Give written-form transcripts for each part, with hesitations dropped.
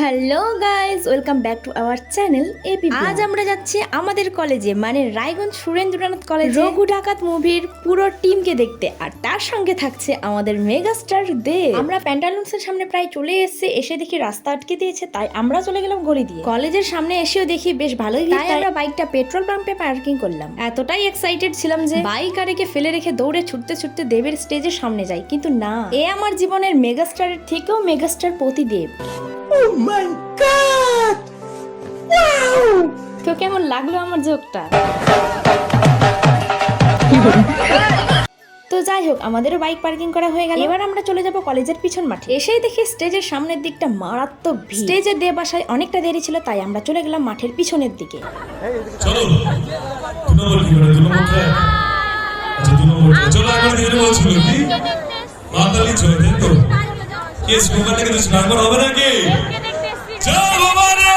Hello guys, welcome back to our channel AP. আজ আমরা যাচ্ছি আমাদের কলেজে, মানে রায়গঞ্জ সুরেন্দ্রনাথ কলেজ, রঘু ডাকাত মুভির পুরো টিমকে দেখতে। আর তার সঙ্গে থাকছে আমাদের মেগাস্টার দেব। আমরা প্যান্টালুন্সের সামনে প্রায় চলে এসেছি, এসে দেখি রাস্তা আটকে দিয়েছে, তাই আমরা চলে গেলাম গলি দিয়ে। কলেজের সামনে এসেও দেখি বেশ ভালোই, তাই আমরা বাইকটা পেট্রোল পাম্পে পার্কিং করলাম। এতটাই এক্সাইটেড ছিলাম যে বাইক আর একে ফেলে রেখে দৌড়ে ছুটতে ছুটতে দেবের স্টেজের সামনে যাই, কিন্তু না, এ আমার জীবনের মেগাস্টারের থেকেও megastar Pratidev. Oh my God! Wow! তো কেমন লাগলো আমার জোকটা? তো যাই হোক, আমাদেরও বাইক পার্কিং করা হয়ে গেল। এবার আমরা চলে যাব কলেজের পিছন মাঠে। এসেই দেখি স্টেজের সামনের দিকটা মারাত্মক ভিড়। স্টেজের দেব আসায় অনেকটা দেরি ছিল, তাই আমরা চলে গেলাম মাঠের পিছনের দিকে। চলো দুনম্বর কি করে দুনম্বর আচ্ছা দুনম্বর চলো আগে ধীরে বলছিল কি মাতালি চলে দেন তো কেস কোকার থেকে তো নাম্বার হবে নাকি চলো বাবারে।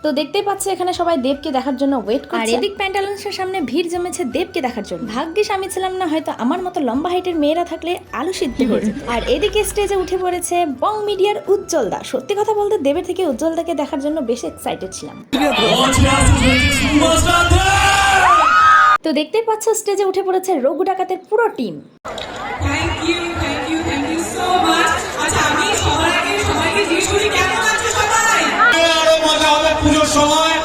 তো দেখতেই পাচ্ছি এখানে সবাই দেবকে দেখার জন্য ওয়েট করছে, আর এদিক প্যান্টালুন্সের সামনে ভিড় জমেছে দেবকে দেখার জন্য। ভাগ্যিস আমি ছিলাম না, হয়তো আমার মতো লম্বা হাইটের মেয়েরা থাকলে আলু সিদ্ধ হয়ে যেত। আর এদিকে স্টেজে উঠে পড়েছে বং মিডিয়ার উজ্জ্বল দা। সত্যি কথা বলতে দেবের থেকে উজ্জ্বল দাকে দেখার জন্য বেশ এক্সাইটেড ছিলাম। তো দেখতেই পাচ্ছ স্টেজে উঠে পড়েছে রঘু ডাকাতের পুরো team. Thank you so much. আচ্ছা আমি সবার আগে সবাইকে জিজ্ঞেস করি কেমন আছো সবাই? আরো মজা হবে পুজোর সময়।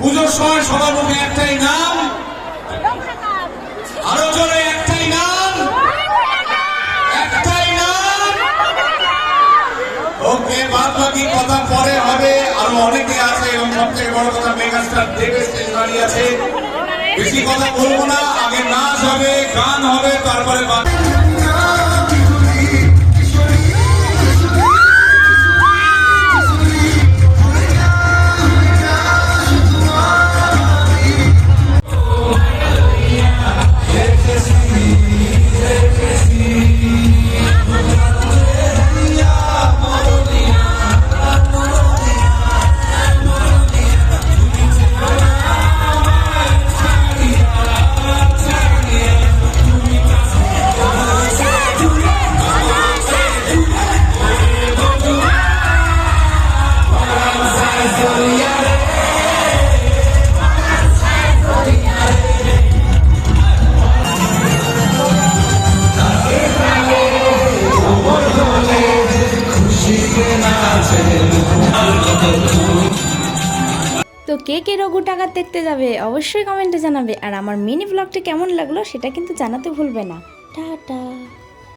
পুজোর সময় সবার মুখে একটাই নাম, আরো জোরে একটাই নাম, একটাই নাম। ওকে, বাদ বাকি কথা পরে হবে। আরো অনেকে আছে এবং সবথেকে বড় কথা মেগাস্টার দেবের স্টেজ দাঁড়িয়ে আছে। বেশি কথা বলবো না, আগে নাচ হবে, গান হবে, তারপরে তো কে কে রঘু ডাকাত দেখতে যাবে অবশ্যই কমেন্টে জানাবে, আর আমার মিনি ব্লগটি কেমন লাগলো সেটা কিন্তু জানাতে ভুলবে না। টাটা।